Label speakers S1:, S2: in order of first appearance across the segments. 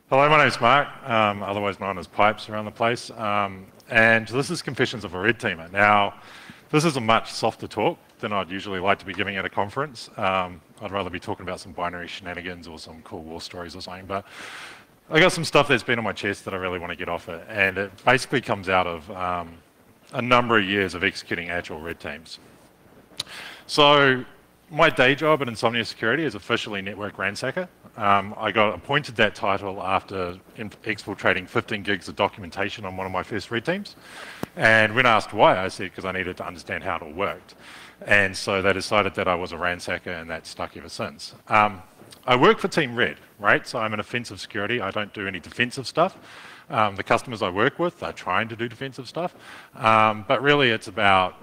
S1: Hello, my name's Mark, otherwise known as Pipes around the place, and this is Confessions of a Red Teamer. Now, this is a much softer talk than I'd usually like to be giving at a conference. I'd rather be talking about some binary shenanigans or some cool war stories or something, but I got some stuff that's been on my chest that I really want to get off it, and it basically comes out of a number of years of executing agile red teams. So, my day job at Insomnia Security is officially Network Ransacker. I got appointed that title after exfiltrating 15 gigs of documentation on one of my first red teams. And when asked why, I said because I needed to understand how it all worked. And so they decided that I was a ransacker, and that's stuck ever since. I work for Team Red, right? So I'm an offensive security. I don't do any defensive stuff. The customers I work with are trying to do defensive stuff. But really it's about,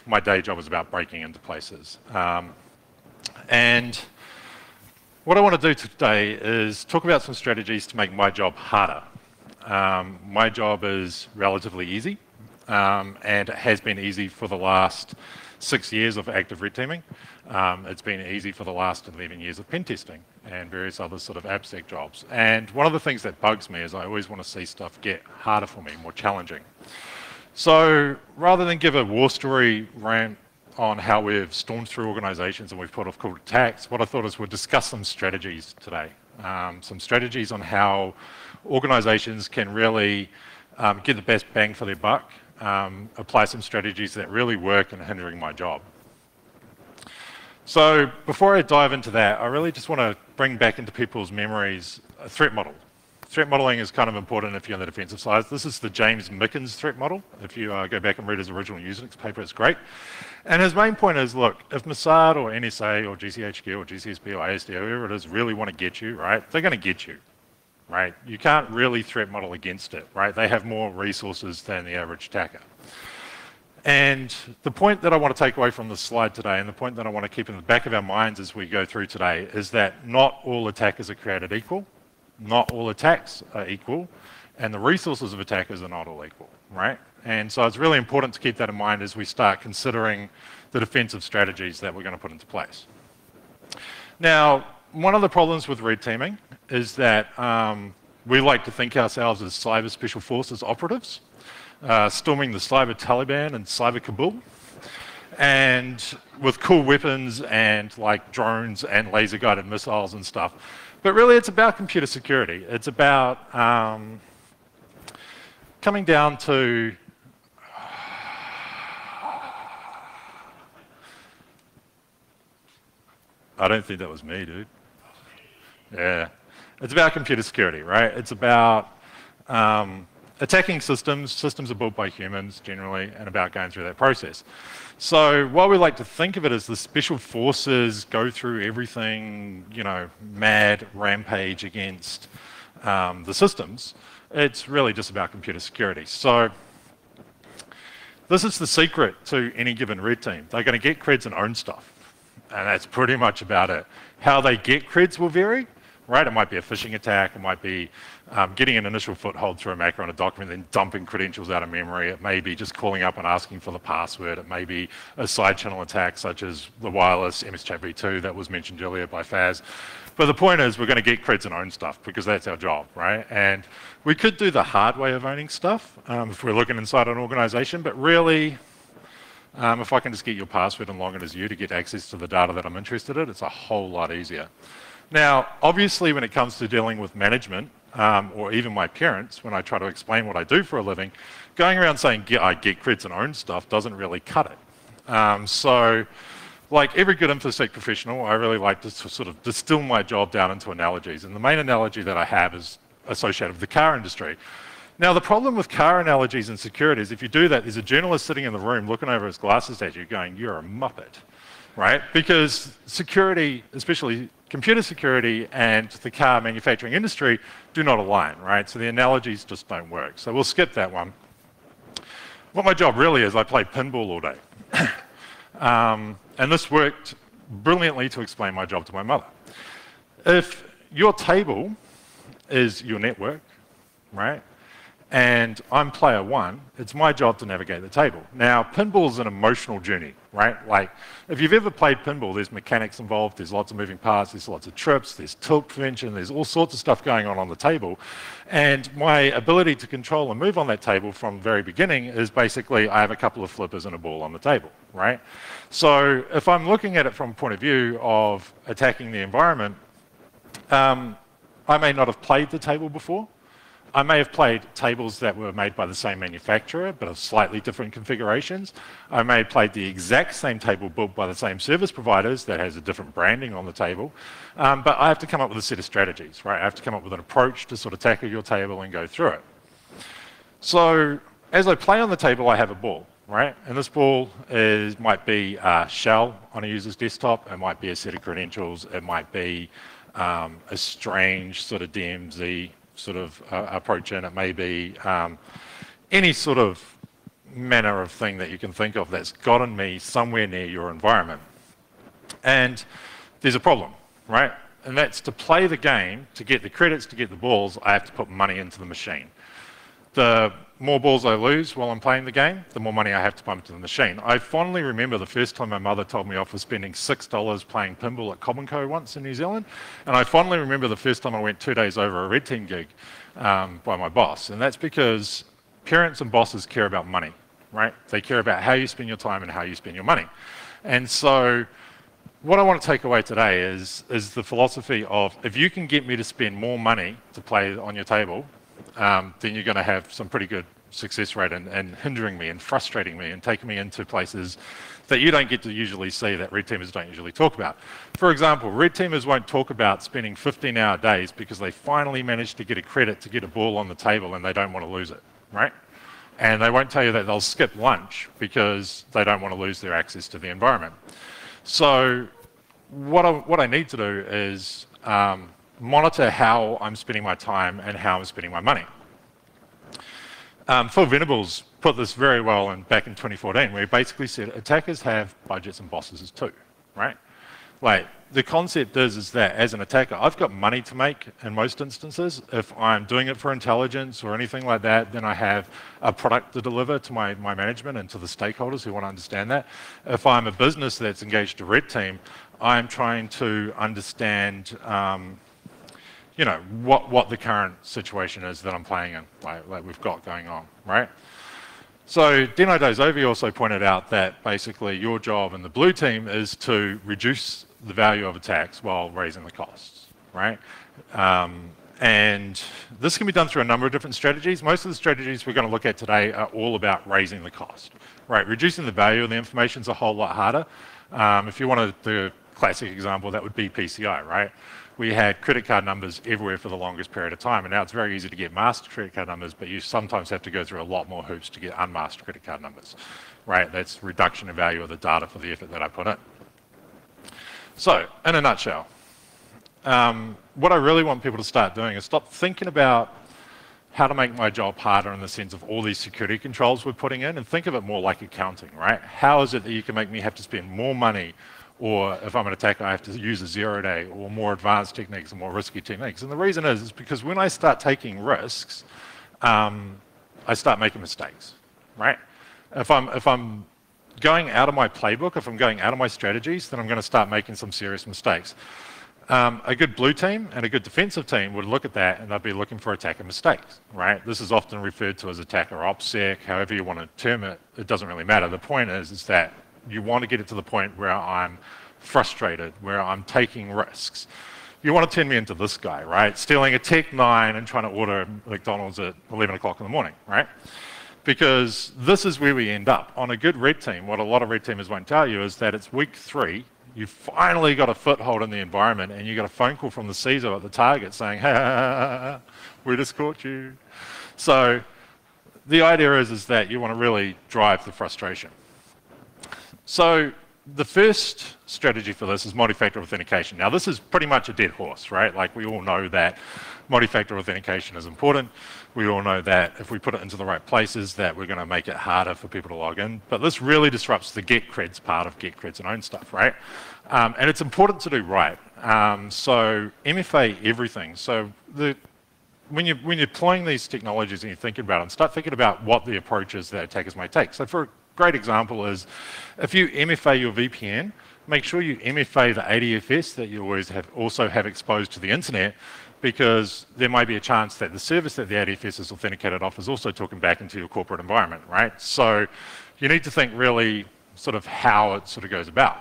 S1: my day job is about breaking into places. And what I want to do today is talk about some strategies to make my job harder. My job is relatively easy, and it has been easy for the last 6 years of active red teaming. It's been easy for the last 11 years of pen testing and various other sort of AppSec jobs. And one of the things that bugs me is I always want to see stuff get harder for me, more challenging. So rather than give a war story rant on how we've stormed through organizations and we've put off cool attacks, what I thought is we'll discuss some strategies today. Some strategies on how organizations can really get the best bang for their buck, apply some strategies that really work in hindering my job. So before I dive into that, I really just want to bring back into people's memories a threat model. Threat modeling is kind of important if you're on the defensive side. This is the James Mickens threat model. If you go back and read his original Unix paper, it's great. And his main point is, look, if Mossad or NSA or GCHQ or GCSP or ASD or whoever it is really want to get you, right, they're going to get you, right? You can't really threat model against it, right? They have more resources than the average attacker. And the point that I want to take away from this slide today, and the point that I want to keep in the back of our minds as we go through today, is that not all attackers are created equal. Not all attacks are equal, and the resources of attackers are not all equal, right? And so it's really important to keep that in mind as we start considering the defensive strategies that we're going to put into place. Now, one of the problems with red teaming is that we like to think ourselves as cyber special forces operatives, storming the cyber Taliban and cyber Kabul, and with cool weapons and like drones and laser guided missiles and stuff. But really it's about computer security. It's about coming down to I don't think that was me, dude. Yeah. It's about computer security, right? It's about attacking systems. Systems are built by humans generally, and about going through that process. So while we like to think of it as the special forces go through everything, you know, mad rampage against the systems, it's really just about computer security. So this is the secret to any given red team. They're going to get creds and own stuff. And that's pretty much about it. How they get creds will vary, right? It might be a phishing attack. It might be getting an initial foothold through a macro on a document, then dumping credentials out of memory. It may be just calling up and asking for the password. It may be a side channel attack, such as the wireless MS-Chat v2 that was mentioned earlier by Faz. But the point is, we're going to get creds and own stuff because that's our job, right? And we could do the hard way of owning stuff if we're looking inside an organization, but really, if I can just get your password and log in as you to get access to the data that I'm interested in, it's a whole lot easier. Now, obviously, when it comes to dealing with management, or even my parents, when I try to explain what I do for a living, going around saying I get creds and own stuff doesn't really cut it. So, like every good InfoSec professional, I really like to sort of distill my job down into analogies. And the main analogy that I have is associated with the car industry. Now, the problem with car analogies in security is if you do that, there's a journalist sitting in the room looking over his glasses at you going, you're a muppet, right? Because security, especially computer security and the car manufacturing industry do not align, right? So the analogies just don't work. So we'll skip that one. What my job really is, I play pinball all day. And this worked brilliantly to explain my job to my mother. If your table is your network, right? and I'm player one, it's my job to navigate the table. Now, pinball is an emotional journey, right? Like, if you've ever played pinball, there's mechanics involved, there's lots of moving parts, there's lots of trips, there's tilt prevention, there's all sorts of stuff going on the table. And my ability to control and move on that table from the very beginning is basically I have a couple of flippers and a ball on the table, right? So if I'm looking at it from a point of view of attacking the environment, I may not have played the table before. I may have played tables that were made by the same manufacturer, but of slightly different configurations. I may have played the exact same table built by the same service providers that has a different branding on the table. But I have to come up with a set of strategies, right? I have to come up with an approach to sort of tackle your table and go through it. So as I play on the table, I have a ball, right? And this ball might be a shell on a user's desktop. It might be a set of credentials. It might be a strange sort of DMZ sort of approach, and it may be any sort of manner of thing that you can think of that's gotten me somewhere near your environment. And there's a problem, right? And that's to play the game, to get the credits, to get the balls, I have to put money into the machine. The more balls I lose while I'm playing the game, the more money I have to pump into the machine. I fondly remember the first time my mother told me off for spending $6 playing pinball at Cobb & Co once in New Zealand. And I fondly remember the first time I went 2 days over a red team gig by my boss. And that's because parents and bosses care about money, right? They care about how you spend your time and how you spend your money. And so what I want to take away today is the philosophy of, if you can get me to spend more money to play on your table, then you're going to have some pretty good success rate and hindering me and frustrating me and taking me into places that you don't get to usually see, that red teamers don't usually talk about. For example, red teamers won't talk about spending 15-hour days because they finally managed to get a credit to get a ball on the table and they don't want to lose it, right? And they won't tell you that they'll skip lunch because they don't want to lose their access to the environment. So what I need to do is monitor how I'm spending my time and how I'm spending my money. Phil Venables put this very well back in 2014, where he basically said attackers have budgets and bosses too, right? Like, the concept is that as an attacker, I've got money to make in most instances. If I'm doing it for intelligence or anything like that, then I have a product to deliver to my management and to the stakeholders who want to understand that. If I'm a business that's engaged a red team, I'm trying to understand you know, what the current situation is that I'm playing in, like we've got going on, right? So Dino Dozovi also pointed out that basically your job in the blue team is to reduce the value of attacks while raising the costs, right? And this can be done through a number of different strategies. Most of the strategies we're going to look at today are all about raising the cost, right? Reducing the value of the information is a whole lot harder. If you wanted the classic example, that would be PCI, right? We had credit card numbers everywhere for the longest period of time, and now it's very easy to get masked credit card numbers, but you sometimes have to go through a lot more hoops to get unmasked credit card numbers, right? That's reduction in value of the data for the effort that I put in. So, in a nutshell, what I really want people to start doing is stop thinking about how to make my job harder in the sense of all these security controls we're putting in, and think of it more like accounting, right? How is it that you can make me have to spend more money, or if I'm an attacker, I have to use a 0-day, or more advanced techniques and more risky techniques? And the reason is because when I start taking risks, I start making mistakes, right? If I'm going out of my playbook, if I'm going out of my strategies, then I'm going to start making some serious mistakes. A good blue team and a good defensive team would look at that and they'd be looking for attacker mistakes, right? This is often referred to as attacker OPSEC, however you want to term it, it doesn't really matter. The point is that you want to get it to the point where I'm frustrated, where I'm taking risks. You want to turn me into this guy, right? Stealing a Tech 9 and trying to order McDonald's at 11 o'clock in the morning, right? Because this is where we end up. On a good red team, what a lot of red teamers won't tell you is that it's week 3, you finally got a foothold in the environment and you got a phone call from the CISO at the target saying, hey, we just caught you. So the idea is that you want to really drive the frustration. So the first strategy for this is multifactor authentication. Now, this is pretty much a dead horse, right? Like, we all know that multifactor authentication is important. We all know that if we put it into the right places, that we're going to make it harder for people to log in. But this really disrupts the get creds part of get creds and own stuff, right? And it's important to do right. So MFA everything. So the when you're deploying these technologies and you're thinking about them, start thinking about what the approaches that attackers might take. So for a great example is, if you MFA your VPN, make sure you MFA the ADFS that you always also have exposed to the internet, because there might be a chance that the service that the ADFS is authenticated off is also talking back into your corporate environment, right? So you need to think really sort of how it sort of goes about.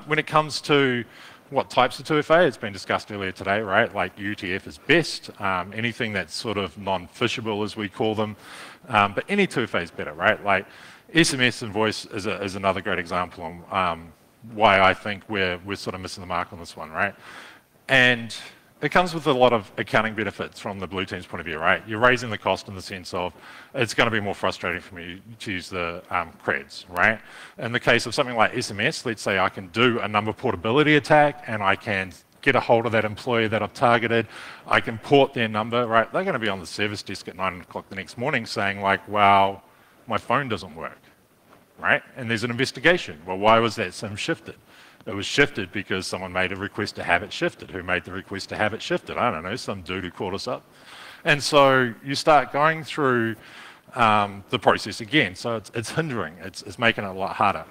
S1: When it comes to what types of 2FA, it's been discussed earlier today, right? Like UTF is best, anything that's sort of non-phishable as we call them, but any 2FA is better, right? Like SMS and voice is another great example on why I think we're sort of missing the mark on this one, right? And it comes with a lot of accounting benefits from the blue team's point of view, right? You're raising the cost in the sense of it's going to be more frustrating for me to use the creds, right? In the case of something like SMS, let's say I can do a number portability attack and I can get a hold of that employee that I've targeted. I can port their number, right? They're going to be on the service desk at 9 o'clock the next morning saying like, wow, my phone doesn't work, right? And there's an investigation. Well, why was that SIM shifted? It was shifted because someone made a request to have it shifted. Who made the request to have it shifted? I don't know, some dude who called us up. And so you start going through the process again. So it's hindering, it's making it a lot harder.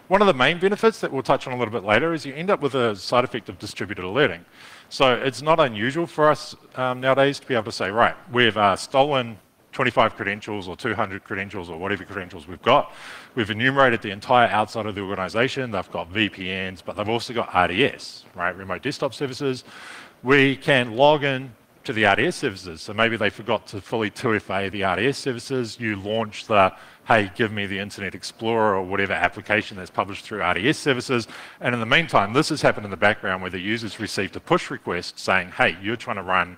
S1: One of the main benefits that we'll touch on a little bit later is you end up with a side effect of distributed alerting. So it's not unusual for us nowadays to be able to say, right, we've stolen 25 credentials or 200 credentials or whatever credentials we've got. We've enumerated the entire outside of the organization. They've got VPNs, but they've also got RDS, right? Remote desktop services. We can log in to the RDS services. So maybe they forgot to fully 2FA the RDS services. You launch the, hey, give me the Internet Explorer or whatever application that's published through RDS services. And in the meantime, this has happened in the background where the user's received a push request saying, hey, you're trying to run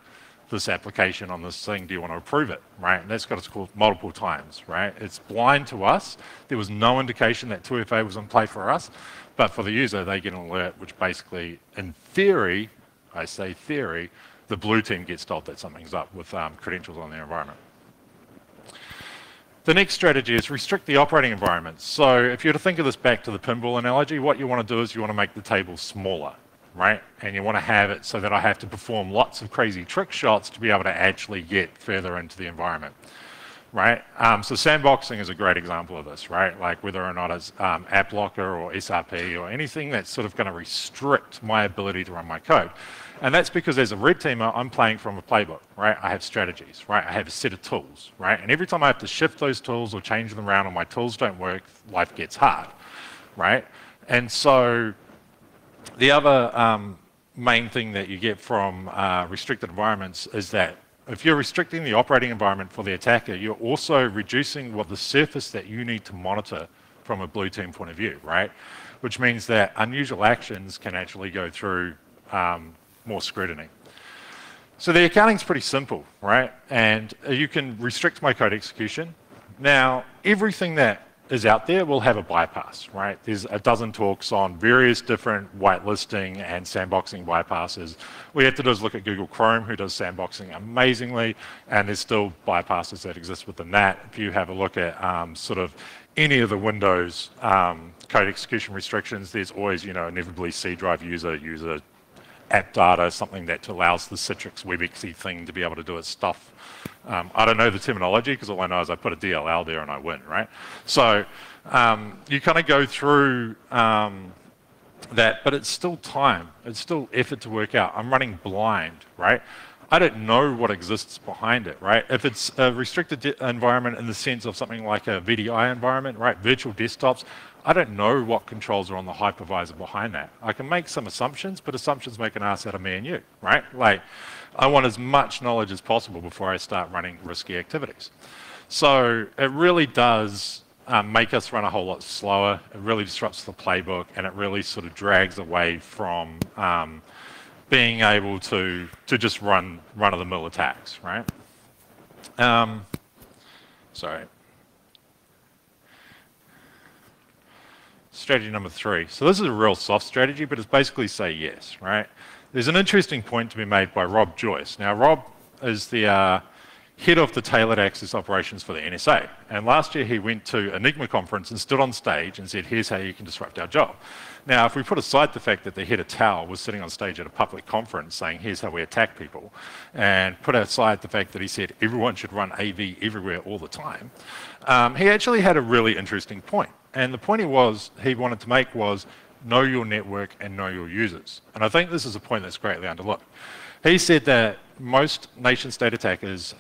S1: this application on this thing, do you want to approve it, right? And that's got its called multiple times, right? It's blind to us. There was no indication that 2FA was in play for us, but for the user, they get an alert, which basically, in theory, I say theory, the blue team gets told that something's up with credentials on their environment. The next strategy is restrict the operating environment. So if you were to think of this back to the pinball analogy, what you want to do is you want to make the table smaller, right? And you want to have it so that I have to perform lots of crazy trick shots to be able to actually get further into the environment, right? So sandboxing is a great example of this, right? Like whether or not it's app locker or SRP or anything that's sort of going to restrict my ability to run my code. And that's because as a red teamer, I'm playing from a playbook, right? I have strategies, right? I have a set of tools, right? And every time I have to shift those tools or change them around or my tools don't work, life gets hard, right? And so the other main thing that you get from restricted environments is that if you're restricting the operating environment for the attacker, you're also reducing what the surface that you need to monitor from a blue team point of view, right? Which means that unusual actions can actually go through more scrutiny. So the accounting's pretty simple, right? And you can restrict my code execution. Now, everything that is out there will have a bypass, right? There's a dozen talks on various different whitelisting and sandboxing bypasses. What you have to do is look at Google Chrome, who does sandboxing amazingly, and there's still bypasses that exist within that. If you have a look at sort of any of the Windows code execution restrictions, there's always, you know, inevitably C drive user app data, something that allows the Citrix WebExe thing to be able to do its stuff. I don't know the terminology because all I know is I put a DLL there and I win, right? So you kind of go through that, but it's still time. It's still effort to work out. I'm running blind, right? I don't know what exists behind it, right? If it's a restricted environment in the sense of something like a VDI environment, right? Virtual desktops, I don't know what controls are on the hypervisor behind that. I can make some assumptions, but assumptions make an ass out of me and you, right? Like, I want as much knowledge as possible before I start running risky activities. So it really does make us run a whole lot slower. It really disrupts the playbook, and it really sort of drags away from being able to just run run-of-the-mill attacks, right? Sorry. Strategy number 3. So this is a real soft strategy, but it's basically say yes, right? There's an interesting point to be made by Rob Joyce. Now, Rob is head of the tailored access operations for the NSA. And last year he went to Enigma conference and stood on stage and said, here's how you can disrupt our job. Now, if we put aside the fact that the head of TAL was sitting on stage at a public conference saying, here's how we attack people, and put aside the fact that he said everyone should run AV everywhere all the time, he actually had a really interesting point. And the point he wanted to make was, know your network and know your users. And I think this is a point that's greatly underlooked. He said that most nation-state attackers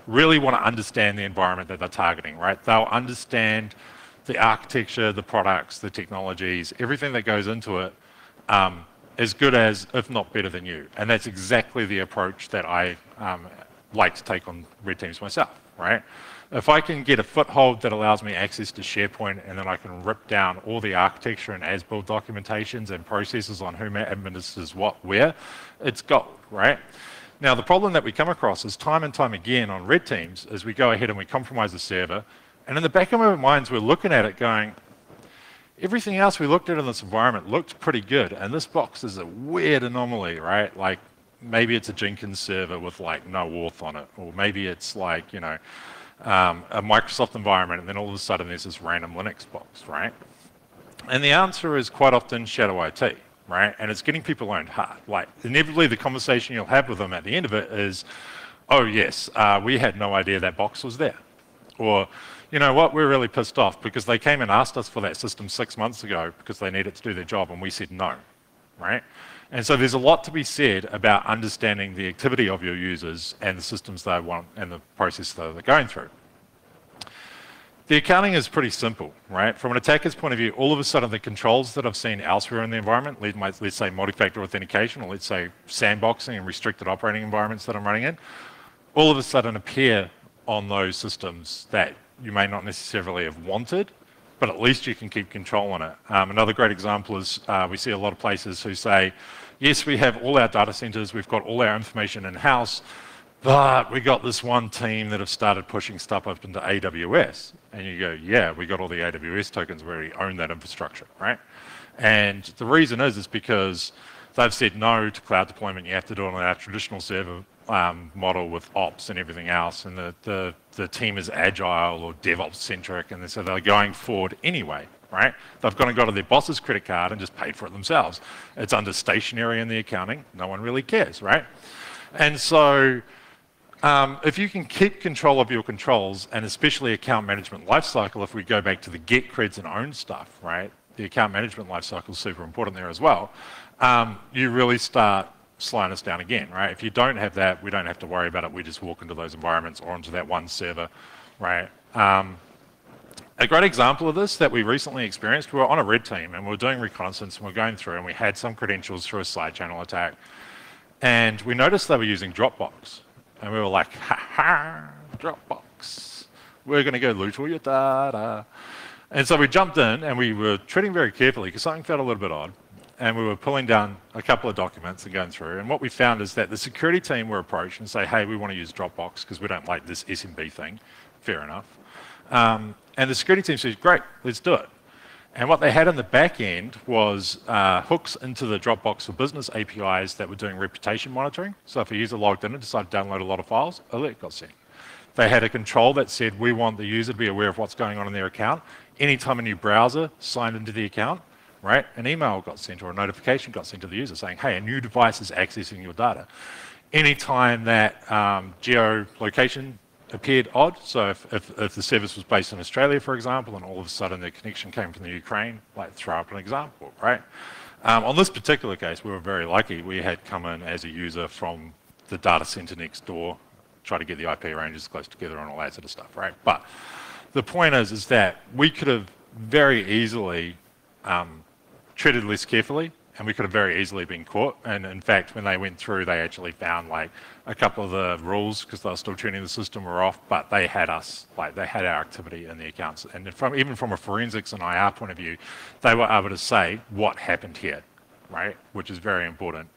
S1: really want to understand the environment that they're targeting, right? They'll understand the architecture, the products, the technologies, everything that goes into it as good as, if not better than you. And that's exactly the approach that I like to take on red teams myself, right? If I can get a foothold that allows me access to SharePoint, and then I can rip down all the architecture and as-built documentations and processes on who administers what where, it's gold, right? Now, the problem that we come across is time and time again on red teams is we go ahead and we compromise the server, and in the back of our minds, we're looking at it going, everything else we looked at in this environment looked pretty good, and this box is a weird anomaly, right? Like, maybe it's a Jenkins server with like no auth on it, or maybe it's like, you know, a Microsoft environment, and then all of a sudden there's this random Linux box, right? And the answer is quite often shadow IT, right? And it's getting people learned hard. Like, inevitably the conversation you'll have with them at the end of it is, oh yes, we had no idea that box was there. Or, you know what, we're really pissed off because they came and asked us for that system 6 months ago because they needed to do their job and we said no, right? And so there's a lot to be said about understanding the activity of your users and the systems they want and the process that they're going through. The accounting is pretty simple, right? From an attacker's point of view, all of a sudden the controls that I've seen elsewhere in the environment, let's say multi-factor authentication, or let's say sandboxing and restricted operating environments that I'm running in, all of a sudden appear on those systems that you may not necessarily have wanted, but at least you can keep control on it. Another great example is we see a lot of places who say, yes, we have all our data centers, we've got all our information in-house, but we got this one team that have started pushing stuff up into AWS. And you go, yeah, we got all the AWS tokens, we already own that infrastructure, right? And the reason is because they've said no to cloud deployment. You have to do it on our traditional server model with ops and everything else, and the team is agile or DevOps centric, and so they're going forward anyway, right? They've gone and got their boss's credit card and just paid for it themselves. It's under stationary in the accounting. No one really cares, right? And so if you can keep control of your controls, and especially account management lifecycle, if we go back to the get creds and own stuff, right? The account management lifecycle is super important there as well. You really start slowing us down again, right? If you don't have that, we don't have to worry about it. We just walk into those environments or onto that one server, right? A great example of this that we recently experienced, we were on a red team and we were doing reconnaissance and we were going through and we had some credentials through a side channel attack. And we noticed they were using Dropbox. And we were like, ha, Dropbox. We're going to go loot all your data. And so we jumped in and we were treading very carefully because something felt a little bit odd. And we were pulling down a couple of documents and going through. And what we found is that the security team were approached and say, hey, we want to use Dropbox because we don't like this SMB thing. Fair enough. And the security team said, great, let's do it. And what they had in the back end was hooks into the Dropbox for Business APIs that were doing reputation monitoring. So if a user logged in and decided to download a lot of files, alert got sent. They had a control that said, we want the user to be aware of what's going on in their account. Anytime a new browser signed into the account, right, an email got sent or a notification got sent to the user saying, hey, a new device is accessing your data. Anytime that geolocation appeared odd, so if the service was based in Australia, for example, and all of a sudden the connection came from the Ukraine, like throw up an example, right? On this particular case, we were very lucky. We had come in as a user from the data center next door, try to get the IP ranges close together and all that sort of stuff, right? But the point is that we could have very easily treated less carefully, and we could have very easily been caught. And in fact, when they went through, they actually found like a couple of the rules, because they were still tuning the system, were off, but they had us, like they had our activity in the accounts. And even from a forensics and IR point of view, they were able to say what happened here, right? Which is very important.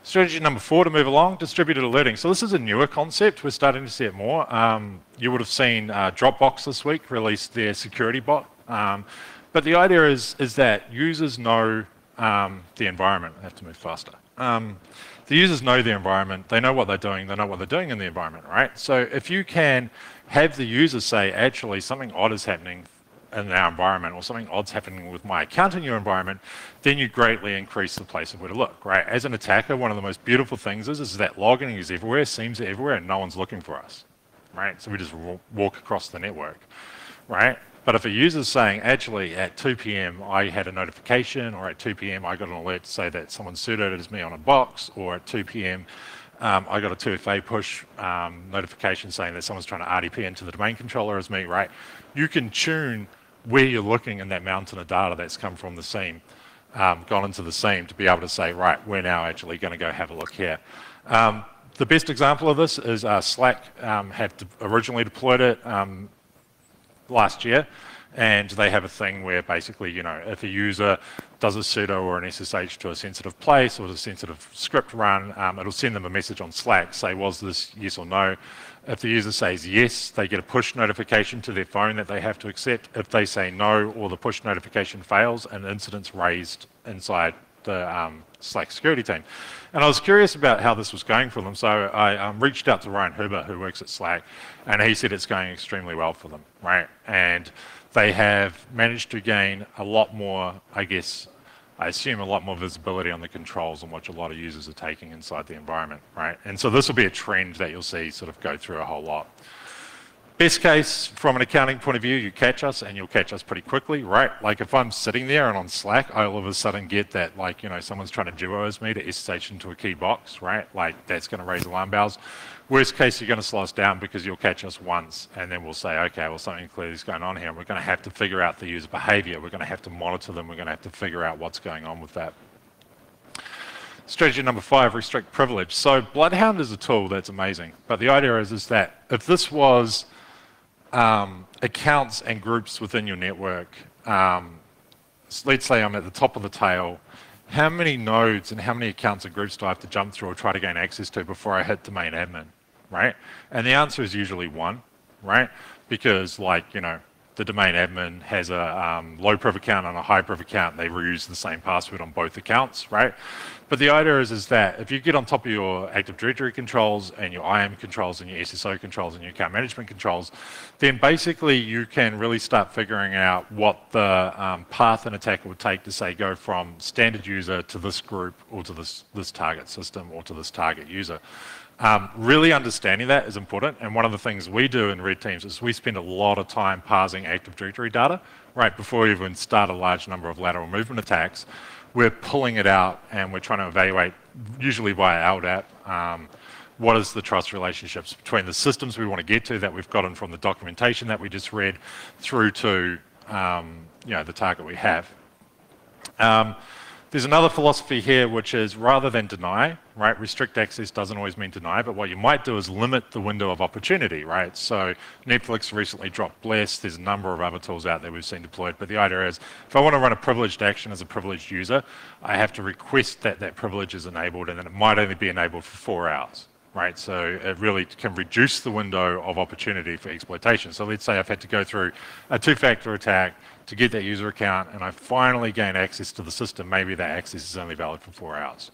S1: Strategy number 4 to move along, distributed alerting. So this is a newer concept. We're starting to see it more. You would have seen Dropbox this week release their security bot. But the idea is that users know the environment. I have to move faster. the users know the environment, they know what they're doing in the environment, right? So if you can have the user say, actually, something odd is happening in our environment, or something odd's happening with my account in your environment, then you greatly increase the place of where to look, right? As an attacker, one of the most beautiful things is that logging is everywhere, seams are everywhere, and no one's looking for us, right? So we just walk across the network, right? But if a user's saying, actually, at 2 p.m. I had a notification, or at 2 p.m. I got an alert to say that someone sudoed as me on a box, or at 2 p.m. I got a 2FA push notification saying that someone's trying to RDP into the domain controller as me, right? You can tune where you're looking in that mountain of data that's come from the seam, gone into the seam, to be able to say, right, we're now actually going to go have a look here. The best example of this is Slack had originally deployed it last year, and they have a thing where basically, you know, if a user does a sudo or an SSH to a sensitive place or a sensitive script run, it'll send them a message on Slack, say, was this yes or no? If the user says yes, they get a push notification to their phone that they have to accept. If they say no, or the push notification fails, an incident's raised inside the Slack security team. And I was curious about how this was going for them, so I reached out to Ryan Huber, who works at Slack, and he said it's going extremely well for them, right? And they have managed to gain a lot more, I assume a lot more visibility on the controls and what a lot of users are taking inside the environment, right? And so this will be a trend that you'll see sort of go through a whole lot. Best case, from an accounting point of view, you catch us, and you'll catch us pretty quickly, right? Like if I'm sitting there and on Slack, I all of a sudden get that, like, you know, someone's trying to duo as me to SSH into a key box, right? Like that's going to raise alarm bells. Worst case, you're going to slow us down because you'll catch us once, and then we'll say, okay, well, something clearly is going on here, and we're going to have to figure out the user behavior. We're going to have to monitor them. We're going to have to figure out what's going on with that. Strategy number 5, restrict privilege. So Bloodhound is a tool that's amazing, but the idea is that if this was accounts and groups within your network, let's say I'm at the top of the tail, how many nodes and how many accounts and groups do I have to jump through or try to gain access to before I hit domain admin, right? And the answer is usually 1, right? Because, like, you know, the domain admin has a low priv account and a high priv account, and they reuse the same password on both accounts, right? But the idea is that if you get on top of your Active Directory controls and your IAM controls and your SSO controls and your account management controls, then basically you can really start figuring out what the path an attacker would take to, say, go from standard user to this group, or to this target system, or to this target user. Really understanding that is important, and one of the things we do in Red Teams is we spend a lot of time parsing Active Directory data, right, before we even start a large number of lateral movement attacks. We're pulling it out, and we're trying to evaluate, usually via LDAP, what is the trust relationships between the systems we want to get to that we've gotten from the documentation that we just read through to you know, the target we have. There's another philosophy here, which is rather than deny, right? Restrict access doesn't always mean deny, but what you might do is limit the window of opportunity, right? So Netflix recently dropped Bless. There's a number of other tools out there we've seen deployed, but the idea is if I want to run a privileged action as a privileged user, I have to request that that privilege is enabled, and then it might only be enabled for 4 hours. Right, so it really can reduce the window of opportunity for exploitation. So let's say I've had to go through a 2-factor attack to get that user account, and I finally gain access to the system. Maybe that access is only valid for 4 hours.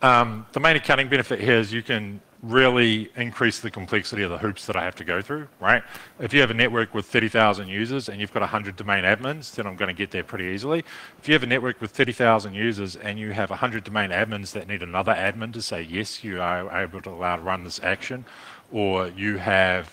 S1: The main accounting benefit here is you can really increase the complexity of the hoops that I have to go through, right? If you have a network with 30,000 users and you've got 100 domain admins, then I'm going to get there pretty easily. If you have a network with 30,000 users and you have 100 domain admins that need another admin to say, yes, you are able to allow to run this action, or you have,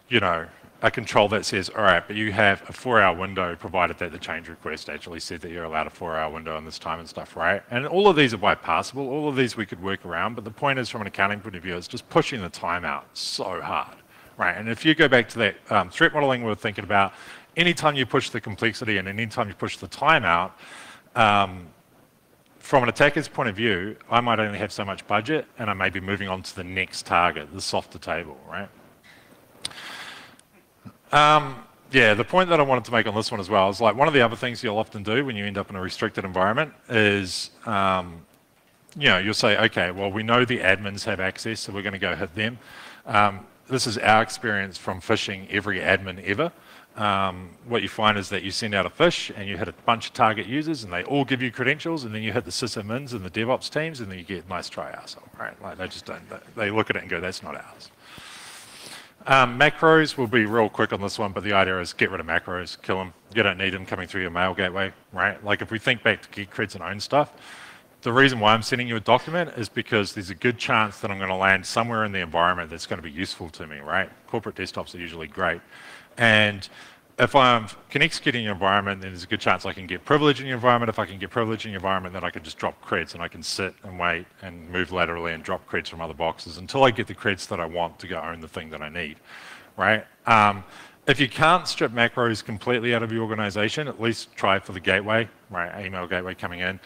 S1: you know, a control that says, all right, but you have a 4-hour window provided that the change request actually said that you're allowed a 4-hour window in this time and stuff, right? And all of these are bypassable. All of these we could work around, but the point is, from an accounting point of view, it's just pushing the timeout so hard, right? And if you go back to that threat modeling we were thinking about, anytime you push the complexity and anytime you push the timeout, from an attacker's point of view, I might only have so much budget, and I may be moving on to the next target, the softer table, right? Yeah, the point that I wanted to make on this one as well is, like, one of the other things you'll often do when you end up in a restricted environment is, you know, you'll say, okay, well, we know the admins have access, so we're going to go hit them. This is our experience from phishing every admin ever. what you find is that you send out a fish and you hit a bunch of target users and they all give you credentials, and then you hit the sysadmins and the DevOps teams and then you get nice try arsehole, right? Like they just don't, they look at it and go, that's not ours. Macros will be real quick on this one, but the idea is get rid of macros, kill them. You don't need them coming through your mail gateway, right? Like if we think back to Geek Creds and own stuff, the reason why I'm sending you a document is because there's a good chance that I'm going to land somewhere in the environment that's going to be useful to me, right? Corporate desktops are usually great. And if I can execute in your environment, then there's a good chance I can get privilege in your environment. If I can get privilege in your environment, then I can just drop creds and I can sit and wait and move laterally and drop creds from other boxes until I get the creds that I want to go own the thing that I need, right? If you can't strip macros completely out of your organization, at least try for the gateway, right? Email gateway coming in.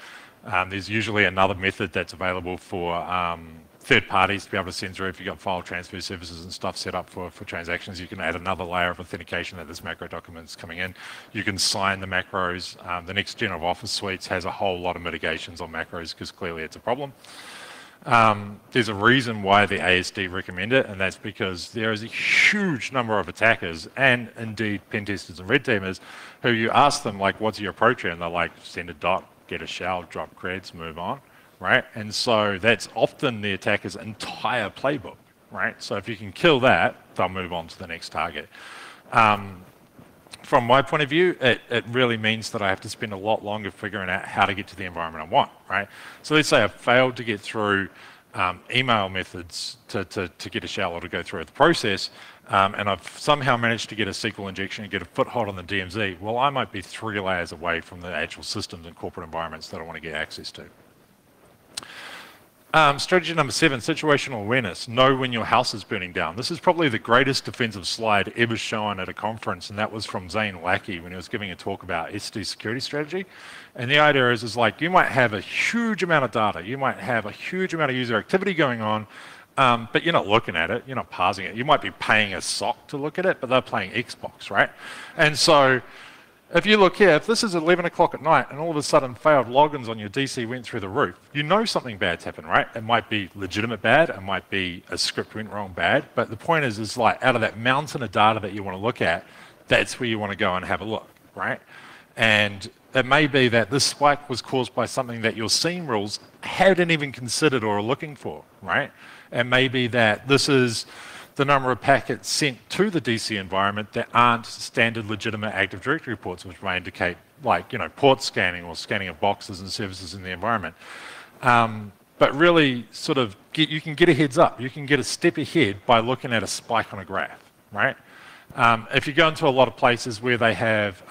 S1: There's usually another method that's available for third parties to be able to send through. If you've got file transfer services and stuff set up for transactions, you can add another layer of authentication that this macro document's coming in. You can sign the macros. The next gen of Office suites has a whole lot of mitigations on macros because clearly it's a problem. There's a reason why the ASD recommend it, and that's because there is a huge number of attackers and indeed pen testers and red teamers who you ask them, like, what's your approach here? And they're like, send a dot, get a shell, drop creds, move on, right? And so that's often the attacker's entire playbook, right? So if you can kill that, they'll move on to the next target. From my point of view, it really means that I have to spend a lot longer figuring out how to get to the environment I want, right? So let's say I failed to get through email methods to get a shell or to go through the process, and I've somehow managed to get a SQL injection and get a foothold on the DMZ. Well, I might be 3 layers away from the actual systems and corporate environments that I want to get access to. Strategy number 7, situational awareness. Know when your house is burning down. This is probably the greatest defensive slide ever shown at a conference, and that was from Zane Lackey when he was giving a talk about SD security strategy. And the idea is like you might have a huge amount of data, you might have a huge amount of user activity going on, but you're not looking at it, you're not parsing it. You might be paying a SOC to look at it, but they're playing Xbox, right? And so if you look here, if this is 11 o'clock at night and all of a sudden failed logins on your DC went through the roof, you know something bad's happened, right? It might be legitimate bad, it might be a script went wrong bad, but the point is like out of that mountain of data that you want to look at, that's where you want to go and have a look, right? And it may be that this spike was caused by something that your scene rules hadn't even considered or are looking for, right? It may be that this is the number of packets sent to the DC environment that aren't standard legitimate Active Directory ports, which may indicate like, you know, port scanning or scanning of boxes and services in the environment. But really sort of you can get a heads up. You can get a step ahead by looking at a spike on a graph, right? If you go into a lot of places where they have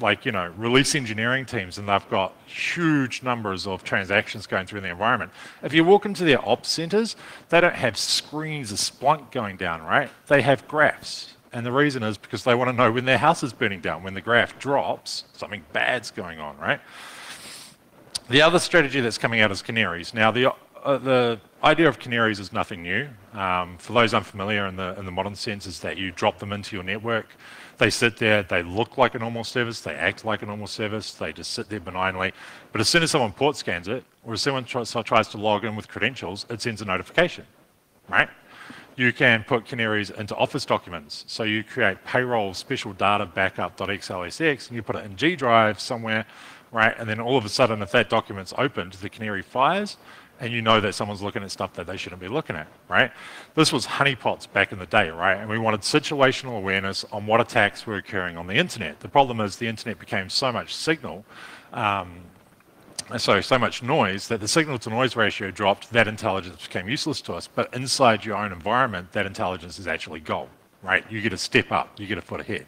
S1: like, you know, release engineering teams and they've got huge numbers of transactions going through the environment. If you walk into their ops centers, they don't have screens of Splunk going down, right? They have graphs. And the reason is because they want to know when their house is burning down. When the graph drops, something bad's going on, right? The other strategy that's coming out is Canaries. Now, the idea of Canaries is nothing new. For those unfamiliar in the modern sense is that you drop them into your network. They sit there, they look like a normal service, they act like a normal service, they just sit there benignly. But as soon as someone port scans it, or as someone tries to log in with credentials, it sends a notification, right? You can put Canaries into Office documents. So you create payroll special data backup.xlsx and you put it in G drive somewhere, right? And then all of a sudden, if that document's opened, the Canary fires, and you know that someone's looking at stuff that they shouldn't be looking at, right? This was honeypots back in the day, right? And we wanted situational awareness on what attacks were occurring on the internet. The problem is the internet became so much signal, so much noise that the signal to noise ratio dropped, that intelligence became useless to us. But inside your own environment, that intelligence is actually gold, right? You get a step up, you get a foot ahead.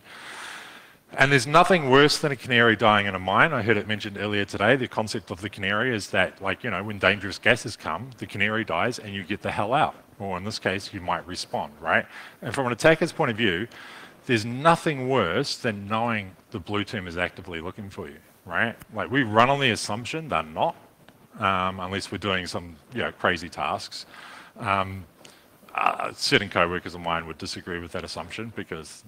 S1: And there's nothing worse than a canary dying in a mine. I heard it mentioned earlier today. The concept of the canary is that, like, you know, when dangerous gases come, the canary dies and you get the hell out. Or in this case, you might respawn, right? And from an attacker's point of view, there's nothing worse than knowing the blue team is actively looking for you, right? Like, we run on the assumption they're not, unless we're doing some, you know, crazy tasks. Certain co-workers of mine would disagree with that assumption because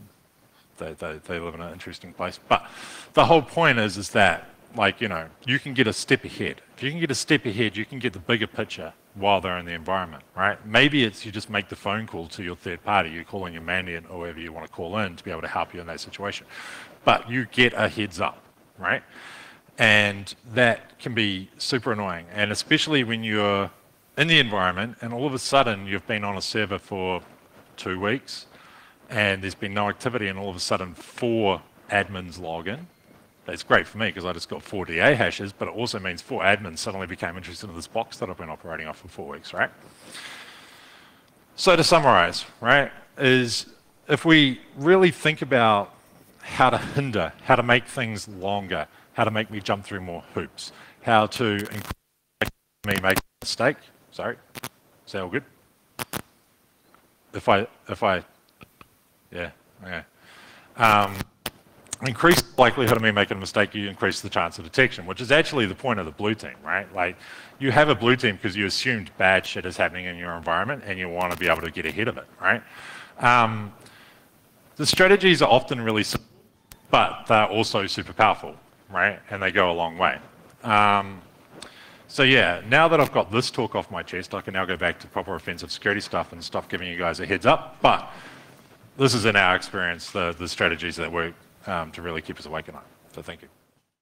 S1: they live in an interesting place. But the whole point is that, like, you know, you can get a step ahead. If you can get a step ahead, you can get the bigger picture, while they're in the environment, right? Maybe it's you just make the phone call to your third party, you're calling your mandiant or whoever you want to call in to be able to help you in that situation. But you get a heads up, right? And that can be super annoying. And especially when you're in the environment and all of a sudden you've been on a server for 2 weeks and there's been no activity and all of a sudden 4 admins log in. That's great for me because I just got 4 DA hashes, but it also means 4 admins suddenly became interested in this box that I've been operating off for 4 weeks, right? So to summarize, right, is if we really think about how to hinder, how to make things longer, how to make me jump through more hoops, how to encourage me make a mistake. Sorry, is that all good? If I, yeah, okay. Increase the likelihood of me making a mistake, you increase the chance of detection, which is actually the point of the blue team, right? Like, you have a blue team because you assumed bad shit is happening in your environment and you want to be able to get ahead of it, right? The strategies are often really simple, but they're also super powerful, right? And they go a long way. So yeah, now that I've got this talk off my chest, I can now go back to proper offensive security stuff and stuff giving you guys a heads up. But this is in our experience, the strategies that work to really keep us awake at night. So thank you.